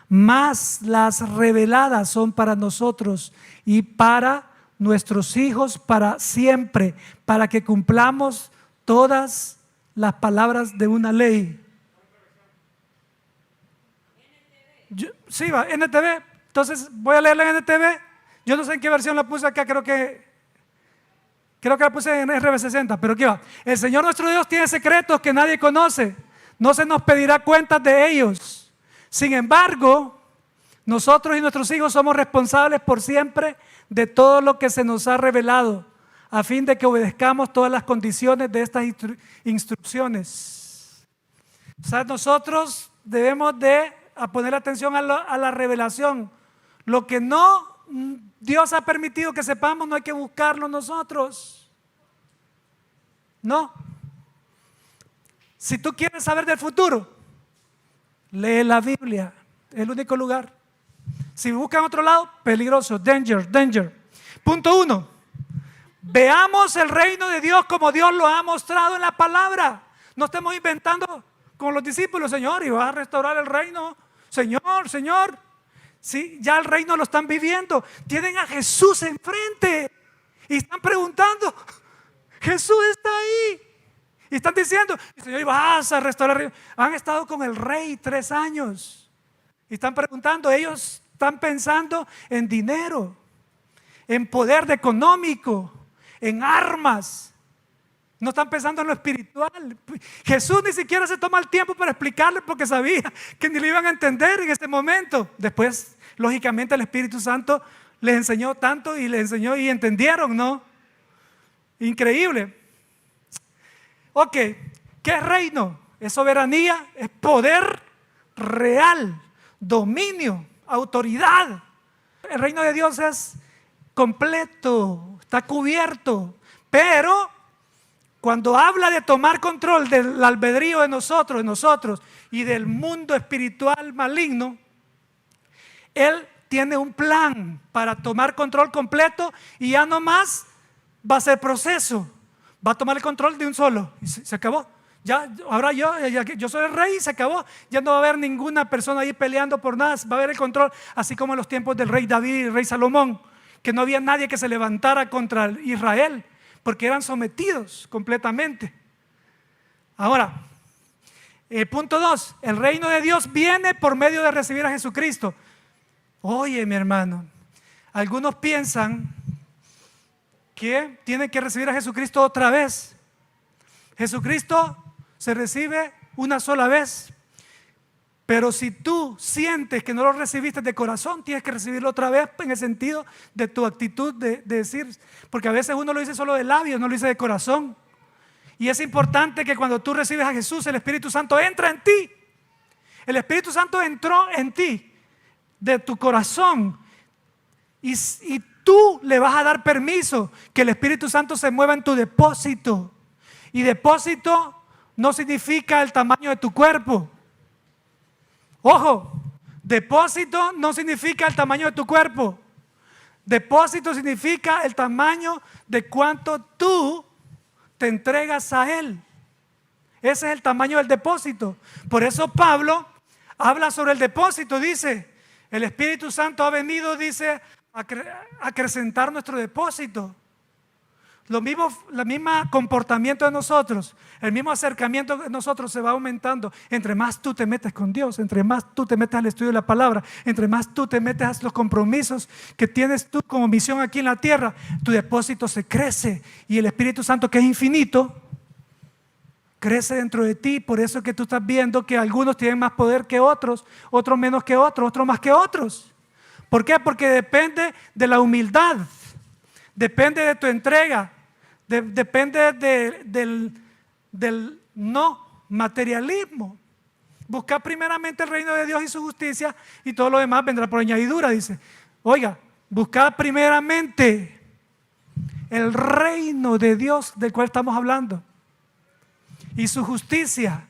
mas las reveladas son para nosotros y para nuestros hijos para siempre, para que cumplamos todas las palabras de una ley. Sí, va, NTV. Entonces voy a leerla en NTV. Yo no sé en qué versión la puse acá, creo que la puse en RB60, pero aquí va. El Señor nuestro Dios tiene secretos que nadie conoce, no se nos pedirá cuentas de ellos. Sin embargo, nosotros y nuestros hijos somos responsables por siempre de todo lo que se nos ha revelado, a fin de que obedezcamos todas las condiciones de estas instrucciones. O sea, nosotros debemos de poner atención a la revelación. Lo que no Dios ha permitido que sepamos, no hay que buscarlo nosotros. No. Si tú quieres saber del futuro, lee la Biblia, es el único lugar. Si buscan otro lado, peligroso, danger. Punto 1. Veamos el reino de Dios como Dios lo ha mostrado en la palabra. No estemos inventando con los discípulos, Señor, y vas a restaurar el reino. Señor. Sí, ya el reino lo están viviendo. Tienen a Jesús enfrente y están preguntando, Jesús está ahí. Y están diciendo, Señor, vas a restaurar el reino. Han estado con el rey 3 años. Y están preguntando, ellos están pensando en dinero, en poder económico, en armas. No están pensando en lo espiritual. Jesús ni siquiera se toma el tiempo para explicarles porque sabía que ni lo iban a entender en ese momento. Después, lógicamente, el Espíritu Santo les enseñó tanto y les enseñó y entendieron, ¿no? Increíble. Ok, ¿qué es reino? Es soberanía, es poder real, dominio, autoridad. El reino de Dios es completo, está cubierto, pero cuando habla de tomar control del albedrío de nosotros y del mundo espiritual maligno, Él tiene un plan para tomar control completo y ya no más va a ser proceso. Va a tomar el control de un solo y se acabó. Ya, ahora yo soy el rey y se acabó. Ya no va a haber ninguna persona ahí peleando por nada. Va a haber el control, así como en los tiempos del rey David y el rey Salomón, que no había nadie que se levantara contra Israel, porque eran sometidos completamente. Ahora, punto 2, el reino de Dios viene por medio de recibir a Jesucristo. Oye, mi hermano, algunos piensan que tienen que recibir a Jesucristo otra vez. Jesucristo se recibe una sola vez, pero si tú sientes que no lo recibiste de corazón, tienes que recibirlo otra vez en el sentido de tu actitud de decir, porque a veces uno lo dice solo de labios, no lo dice de corazón. Y es importante que cuando tú recibes a Jesús, el Espíritu Santo entra en ti. El Espíritu Santo entró en ti, de tu corazón, y tú le vas a dar permiso que el Espíritu Santo se mueva en tu depósito. Y depósito no significa el tamaño de tu cuerpo. Ojo, depósito no significa el tamaño de tu cuerpo. Depósito significa el tamaño de cuánto tú te entregas a Él. Ese es el tamaño del depósito. Por eso Pablo habla sobre el depósito. Dice, el Espíritu Santo ha venido, dice, a acrecentar nuestro depósito. la misma comportamiento de nosotros, el mismo acercamiento de nosotros se va aumentando. Entre más tú te metes con Dios, entre más tú te metes al estudio de la palabra, entre más tú te metes a los compromisos que tienes tú como misión aquí en la tierra, tu depósito se crece y el Espíritu Santo, que es infinito, crece dentro de ti. Por eso es que tú estás viendo que algunos tienen más poder que otros, otros menos que otros, otros más que otros. ¿Por qué? Porque depende de la humildad, depende de tu entrega, depende del no materialismo. Busca primeramente el reino de Dios y su justicia, y todo lo demás vendrá por añadidura, dice. Oiga, busca primeramente el reino de Dios del cual estamos hablando y su justicia.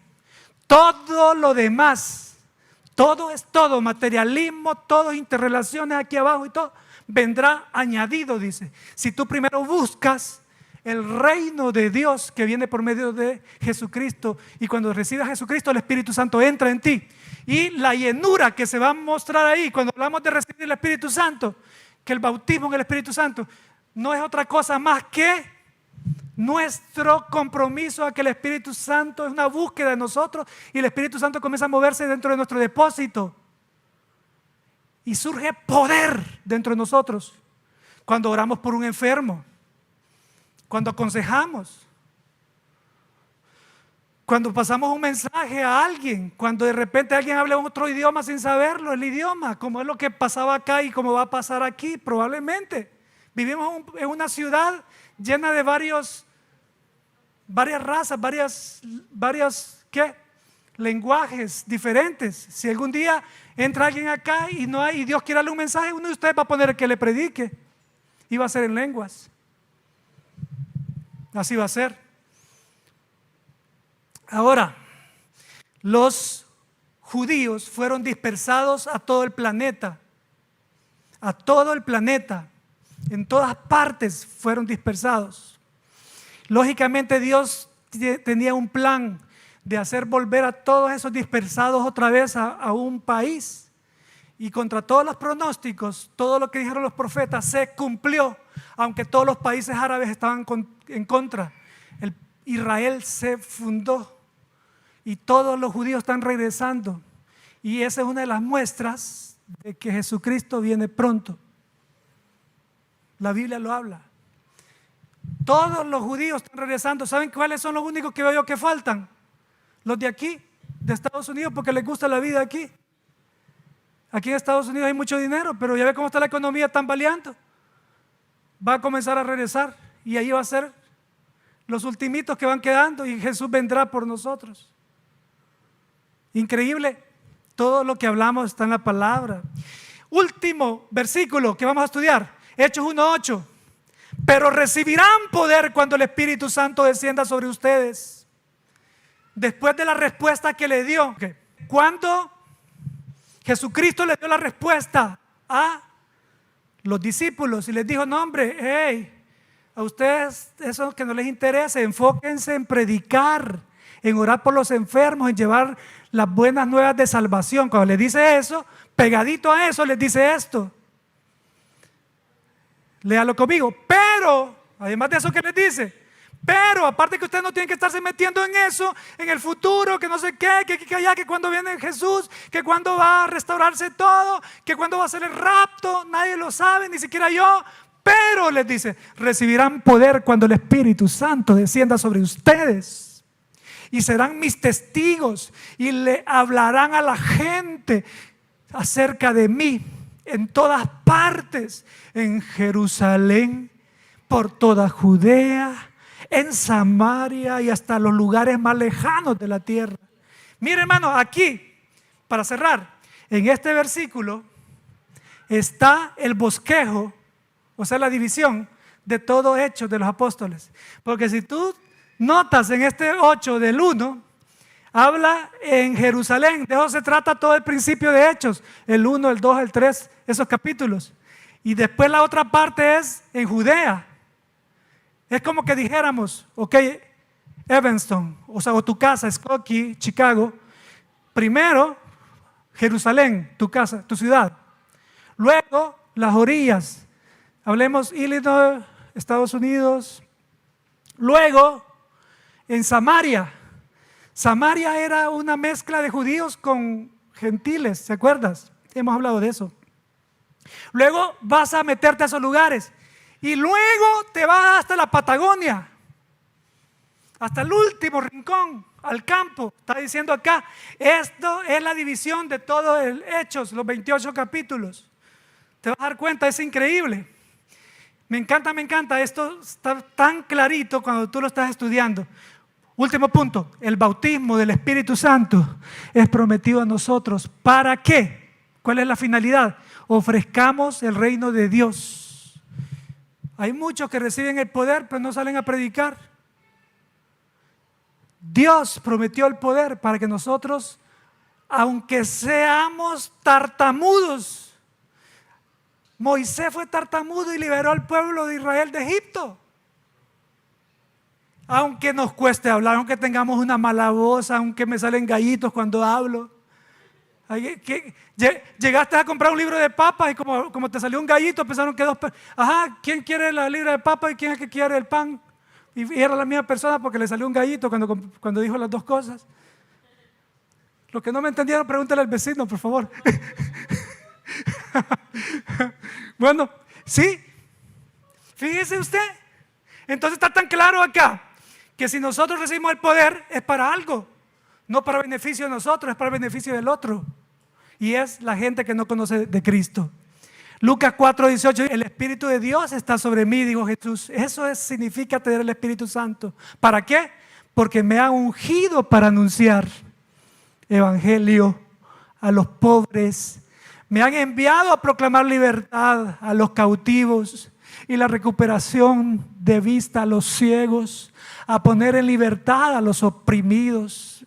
Todo lo demás, todo es todo, materialismo, todo, interrelaciones aquí abajo y todo, vendrá añadido, dice. Si tú primero buscas el reino de Dios que viene por medio de Jesucristo, y cuando recibas a Jesucristo, el Espíritu Santo entra en ti, y la llenura que se va a mostrar ahí cuando hablamos de recibir el Espíritu Santo, que el bautismo en el Espíritu Santo no es otra cosa más que nuestro compromiso a que el Espíritu Santo es una búsqueda de nosotros, y el Espíritu Santo comienza a moverse dentro de nuestro depósito y surge poder dentro de nosotros cuando oramos por un enfermo, cuando aconsejamos, cuando pasamos un mensaje a alguien, cuando de repente alguien habla otro idioma sin saberlo, el idioma, como es lo que pasaba acá y como va a pasar aquí probablemente. Vivimos en una ciudad llena de varias razas, varias lenguajes diferentes. Si algún día entra alguien acá y no hay, y Dios quiere darle un mensaje, uno de ustedes va a poner el que le predique y va a ser en lenguas. Así va a ser. Ahora, los judíos fueron dispersados a todo el planeta. A todo el planeta. En todas partes fueron dispersados. Lógicamente Dios tenía un plan de hacer volver a todos esos dispersados otra vez a un país. Y contra todos los pronósticos, todo lo que dijeron los profetas se cumplió, aunque todos los países árabes estaban en contra. Israel se fundó y todos los judíos están regresando. Y esa es una de las muestras de que Jesucristo viene pronto. La Biblia lo habla. Todos los judíos están regresando. ¿Saben cuáles son los únicos que veo yo que faltan? Los de aquí, de Estados Unidos, porque les gusta la vida aquí. Aquí en Estados Unidos hay mucho dinero, pero ya ve cómo está la economía tambaleando. Va a comenzar a regresar y ahí va a ser los ultimitos que van quedando, y Jesús vendrá por nosotros. Increíble. Todo lo que hablamos está en la palabra. Último versículo que vamos a estudiar, Hechos 1:8. Pero recibirán poder cuando el Espíritu Santo descienda sobre ustedes. Después de la respuesta que le dio, cuando Jesucristo le dio la respuesta a los discípulos y les dijo: no, hombre, hey, a ustedes eso que no les interesa, enfóquense en predicar, en orar por los enfermos, en llevar las buenas nuevas de salvación. Cuando les dice eso, pegadito a eso les dice esto. Léalo conmigo. Pero, además de eso que les dice, pero aparte que ustedes no tienen que estarse metiendo en eso, en el futuro, que no sé qué, que allá, que cuando viene Jesús, que cuando va a restaurarse todo, que cuando va a ser el rapto, nadie lo sabe, ni siquiera yo. Pero les dice: recibirán poder cuando el Espíritu Santo descienda sobre ustedes, y serán mis testigos, y le hablarán a la gente acerca de mí en todas partes, en Jerusalén, por toda Judea, en Samaria y hasta los lugares más lejanos de la tierra. Mire, hermano, aquí, para cerrar, en este versículo está el bosquejo, o sea, la división de todo Hechos de los apóstoles. Porque si tú notas en este 8 del 1, habla en Jerusalén. De eso se trata todo el principio de Hechos, el 1, el 2, el 3, esos capítulos. Y después la otra parte es en Judea. Es como que dijéramos, ok, Evanston, o sea, o tu casa, Skokie, Chicago. Primero, Jerusalén, tu casa, tu ciudad. Luego, las orillas. Hablemos Illinois, Estados Unidos, Luego, en Samaria. Samaria era una mezcla de judíos con gentiles, ¿se acuerdas? Hemos hablado de eso. Luego vas a meterte a esos lugares y luego te vas hasta la Patagonia, hasta el último rincón, al campo. Está diciendo acá, esto es la división de todo el Hechos, los 28 capítulos. Te vas a dar cuenta, es increíble. Me encanta, esto está tan clarito cuando tú lo estás estudiando. Último punto, el bautismo del Espíritu Santo es prometido a nosotros. ¿Para qué? ¿Cuál es la finalidad? Ofrezcamos el reino de Dios. Hay muchos que reciben el poder pero no salen a predicar. Dios prometió el poder para que nosotros, aunque seamos tartamudos, Moisés fue tartamudo y liberó al pueblo de Israel de Egipto. Aunque nos cueste hablar, aunque tengamos una mala voz, aunque me salen gallitos cuando hablo. Llegaste a comprar un libro de papas y como te salió un gallito, pensaron que ajá, ¿quién quiere la libra de papas y quién es que quiere el pan? Y era la misma persona porque le salió un gallito cuando dijo las dos cosas. Los que no me entendieron, pregúntale al vecino, por favor. Bueno, sí, fíjese usted. Entonces está tan claro acá que si nosotros recibimos el poder es para algo, no para beneficio de nosotros, es para beneficio del otro. Y es la gente que no conoce de Cristo. Lucas 4:18, el Espíritu de Dios está sobre mí, dijo Jesús. Eso significa tener el Espíritu Santo. ¿Para qué? Porque me ha ungido para anunciar evangelio a los pobres. Me han enviado a proclamar libertad a los cautivos y la recuperación de vista a los ciegos, a poner en libertad a los oprimidos.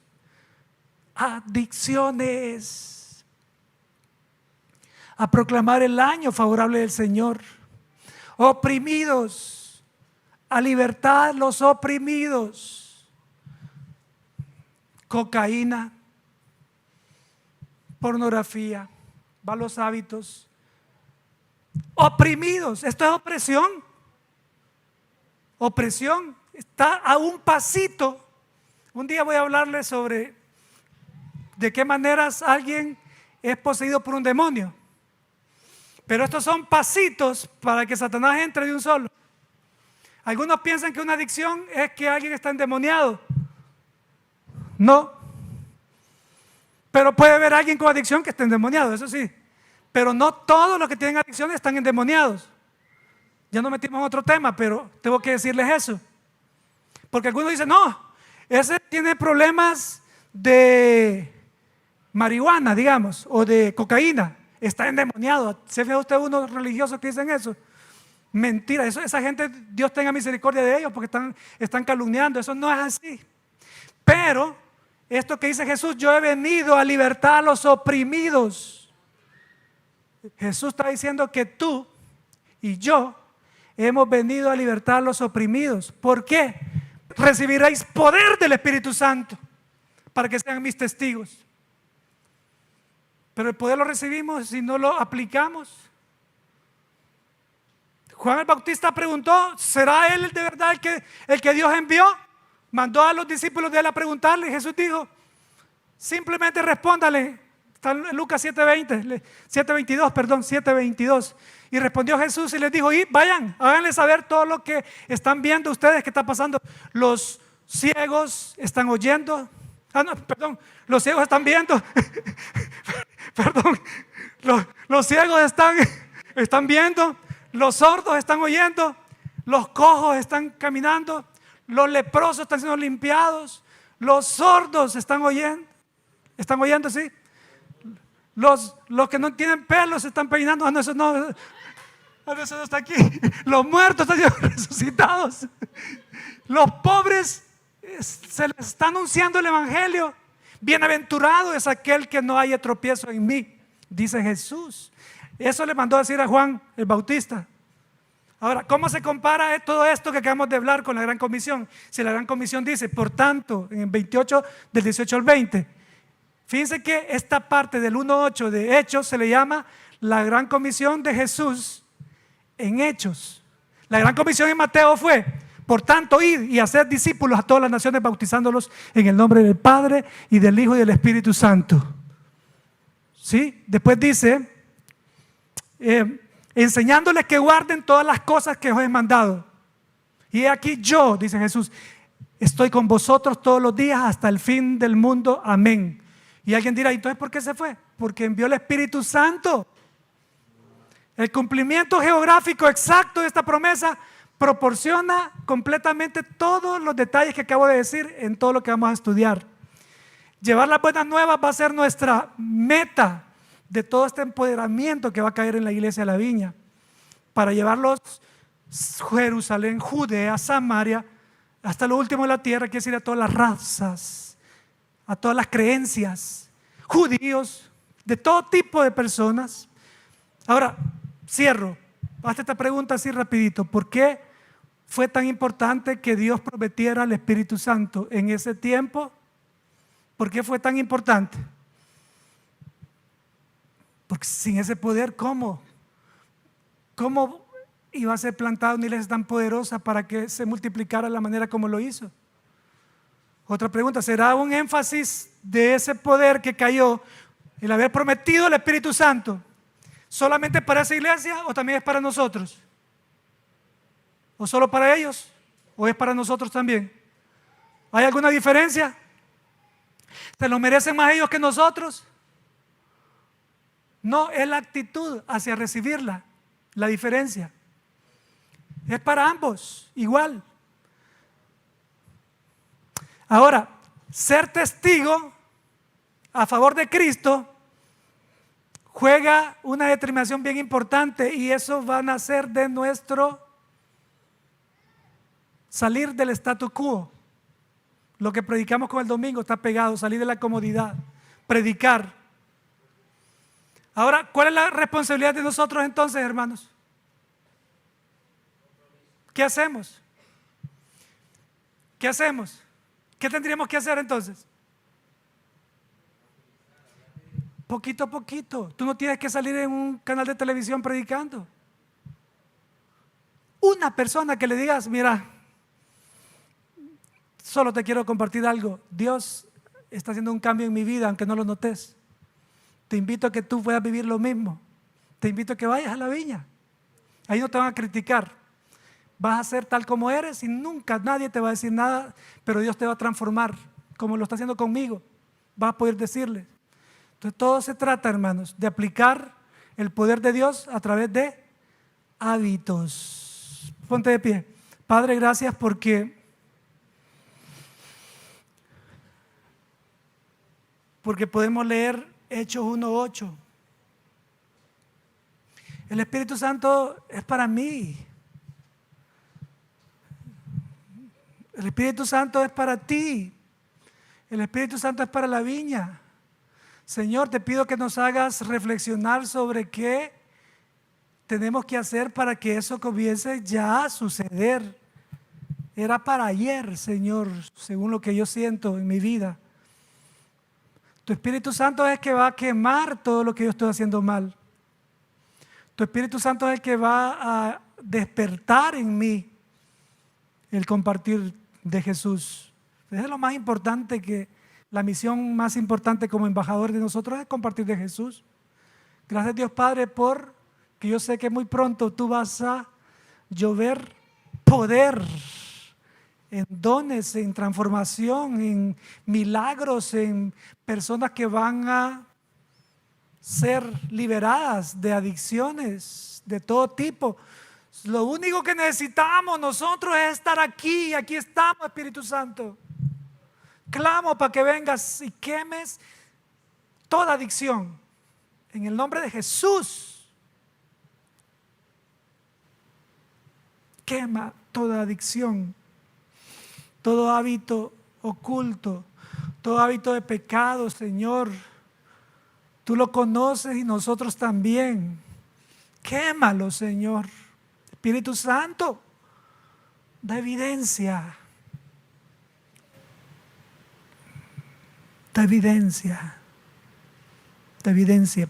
Adicciones, a proclamar el año favorable del Señor. Oprimidos, a libertad los oprimidos. Cocaína, pornografía, malos hábitos. Oprimidos, esto es opresión. Opresión está a un pasito. Un día voy a hablarles sobre de qué maneras alguien es poseído por un demonio. Pero estos son pasitos para que Satanás entre de un solo. Algunos piensan que una adicción es que alguien está endemoniado. No. Pero puede haber alguien con adicción que esté endemoniado, eso sí. Pero no todos los que tienen adicción están endemoniados. Ya nos metimos en otro tema, pero tengo que decirles eso. Porque algunos dicen, no, ese tiene problemas de marihuana, digamos, o de cocaína. Está endemoniado. ¿Se fija usted unos religiosos que dicen eso? Mentira, esa gente, Dios tenga misericordia de ellos porque están calumniando. Eso no es así. Pero esto que dice Jesús, yo he venido a libertar a los oprimidos. Jesús está diciendo que tú y yo hemos venido a libertar a los oprimidos. ¿Por qué? Recibiréis poder del Espíritu Santo para que sean mis testigos. Pero el poder lo recibimos si no lo aplicamos. Juan el Bautista preguntó, ¿será él de verdad el que Dios envió? Mandó a los discípulos de él a preguntarle. Jesús dijo, simplemente respóndale. Está en Lucas 7:22. Y respondió Jesús y les dijo, vayan, háganle saber todo lo que están viendo ustedes que está pasando. Los ciegos están oyendo. Los ciegos están viendo. Los ciegos están viendo. Los sordos están oyendo. Los cojos están caminando. Los leprosos están siendo limpiados. Los sordos están oyendo. ¿Están oyendo, sí? Los que no tienen pelos se están peinando. Eso no está aquí. Los muertos están siendo resucitados. Los pobres se les está anunciando el evangelio. Bienaventurado es aquel que no haya tropiezo en mí, dice Jesús. Eso le mandó a decir a Juan el Bautista. Ahora, ¿cómo se compara todo esto que acabamos de hablar con la Gran Comisión? Si la Gran Comisión dice, por tanto, en el 28, del 18 al 20, fíjense que esta parte del 1:8 de Hechos se le llama la Gran Comisión de Jesús en Hechos. La Gran Comisión en Mateo fue, Por tanto, id y haced discípulos a todas las naciones, bautizándolos en el nombre del Padre y del Hijo y del Espíritu Santo. ¿Sí? Después dice, enseñándoles que guarden todas las cosas que os he mandado. Y aquí yo, dice Jesús, estoy con vosotros todos los días hasta el fin del mundo. Amén. Y alguien dirá, ¿entonces por qué se fue? Porque envió el Espíritu Santo. El cumplimiento geográfico exacto de esta promesa proporciona completamente todos los detalles que acabo de decir en todo lo que vamos a estudiar. Llevar las buenas nuevas va a ser nuestra meta de todo este empoderamiento que va a caer en la iglesia de la Viña, para llevarlos Jerusalén, Judea, Samaria, hasta lo último de la tierra, quiere decir a todas las razas, a todas las creencias, judíos, de todo tipo de personas. Ahora, cierro, hazte esta pregunta así rapidito: ¿por qué fue tan importante que Dios prometiera al Espíritu Santo en ese tiempo? ¿Por qué fue tan importante? Porque sin ese poder, ¿cómo iba a ser plantada una iglesia tan poderosa para que se multiplicara de la manera como lo hizo? Otra pregunta: ¿será un énfasis de ese poder que cayó, el haber prometido el Espíritu Santo, solamente para esa iglesia o también es para nosotros? ¿O solo para ellos? ¿O es para nosotros también? ¿Hay alguna diferencia? ¿Se lo merecen más ellos que nosotros? No, es la actitud hacia recibirla, la diferencia. Es para ambos, igual. Ahora, ser testigo a favor de Cristo juega una determinación bien importante, y eso va a nacer de nuestro salir del statu quo. Lo que predicamos con el domingo está pegado, salir de la comodidad, predicar. Ahora, ¿cuál es la responsabilidad de nosotros entonces, hermanos? ¿Qué hacemos? ¿Qué hacemos? ¿Qué tendríamos que hacer entonces? Poquito a poquito. Tú no tienes que salir en un canal de televisión predicando. Una persona que le digas: mira, solo te quiero compartir algo, Dios está haciendo un cambio en mi vida, aunque no lo notes. Te invito a que tú puedas vivir lo mismo. Te invito a que vayas a la viña. Ahí no te van a criticar. Vas a ser tal como eres y nunca nadie te va a decir nada, pero Dios te va a transformar, como lo está haciendo conmigo. Vas a poder decirle. Entonces todo se trata, hermanos, de aplicar el poder de Dios a través de hábitos. Ponte de pie. Padre, gracias porque podemos leer Hechos 1:8. El Espíritu Santo es para mí. El Espíritu Santo es para ti. El Espíritu Santo es para la viña. Señor, te pido que nos hagas reflexionar sobre qué tenemos que hacer para que eso comience ya a suceder. Era para ayer, Señor, según lo que yo siento en mi vida. Tu Espíritu Santo es el que va a quemar todo lo que yo estoy haciendo mal. Tu Espíritu Santo es el que va a despertar en mí el compartir de Jesús. Es lo más importante, que la misión más importante como embajador de nosotros es compartir de Jesús. Gracias, Dios Padre, por que yo sé que muy pronto tú vas a llover poder en dones, en transformación, en milagros, en personas que van a ser liberadas de adicciones de todo tipo. Lo único que necesitamos nosotros es estar aquí. Aquí estamos, Espíritu Santo. Clamo para que vengas y quemes toda adicción en el nombre de Jesús. Quema toda adicción, todo hábito oculto, todo hábito de pecado, Señor. Tú lo conoces y nosotros también. Quémalo, Señor. Espíritu Santo, da evidencia. Da evidencia. Da evidencia,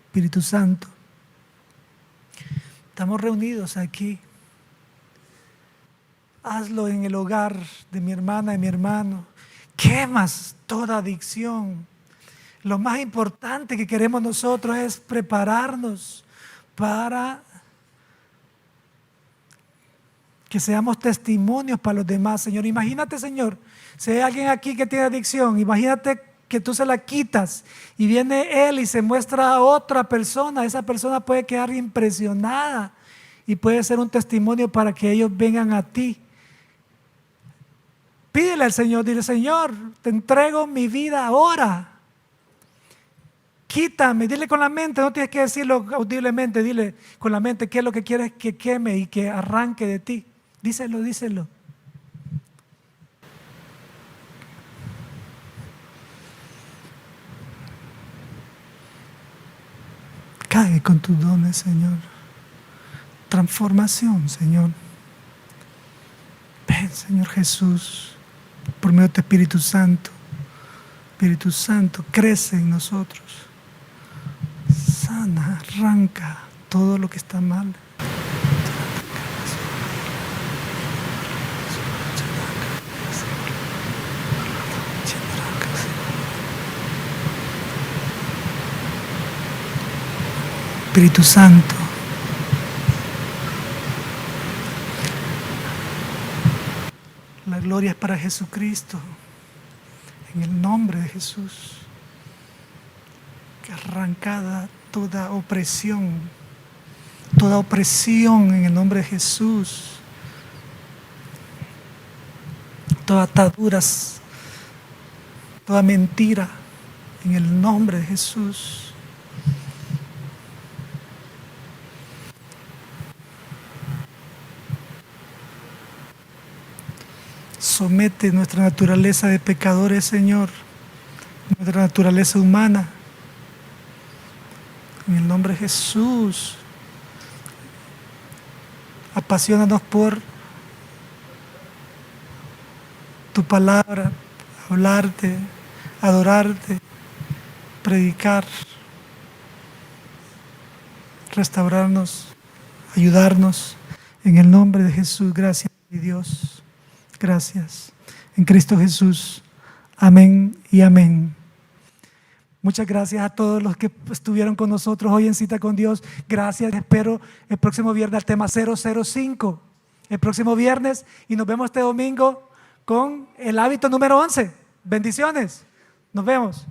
Espíritu Santo. Estamos reunidos aquí hazlo en el hogar de mi hermana y mi hermano. Quemas toda adicción. Lo más importante que queremos nosotros es prepararnos para que seamos testimonios para los demás, Señor. Imagínate, Señor, si hay alguien aquí que tiene adicción, imagínate que tú se la quitas y viene él y se muestra a otra persona. Esa persona puede quedar impresionada y puede ser un testimonio para que ellos vengan a ti. Pídele al Señor, dile: Señor, te entrego mi vida ahora. Quítame, dile con la mente, no tienes que decirlo audiblemente, dile con la mente qué es lo que quieres que queme y que arranque de ti. Díselo, díselo. Cae con tus dones, Señor. Transformación, Señor. Ven, Señor Jesús, por medio de tu Espíritu Santo. Espíritu Santo, crece en nosotros. Sana, arranca todo lo que está mal. Espíritu Santo, la gloria es para Jesucristo, en el nombre de Jesús. Que arrancada toda opresión en el nombre de Jesús, todas ataduras, toda mentira en el nombre de Jesús. Somete nuestra naturaleza de pecadores, Señor, nuestra naturaleza humana, en el nombre de Jesús. Apaciónanos por tu palabra, hablarte, adorarte, predicar, restaurarnos, ayudarnos, en el nombre de Jesús. Gracias, mi Dios. Gracias. En Cristo Jesús. Amén y amén. Muchas gracias a todos los que estuvieron con nosotros hoy en Cita con Dios. Gracias. Espero el próximo viernes al tema 005. El próximo viernes, y nos vemos este domingo con el hábito número 11. Bendiciones. Nos vemos.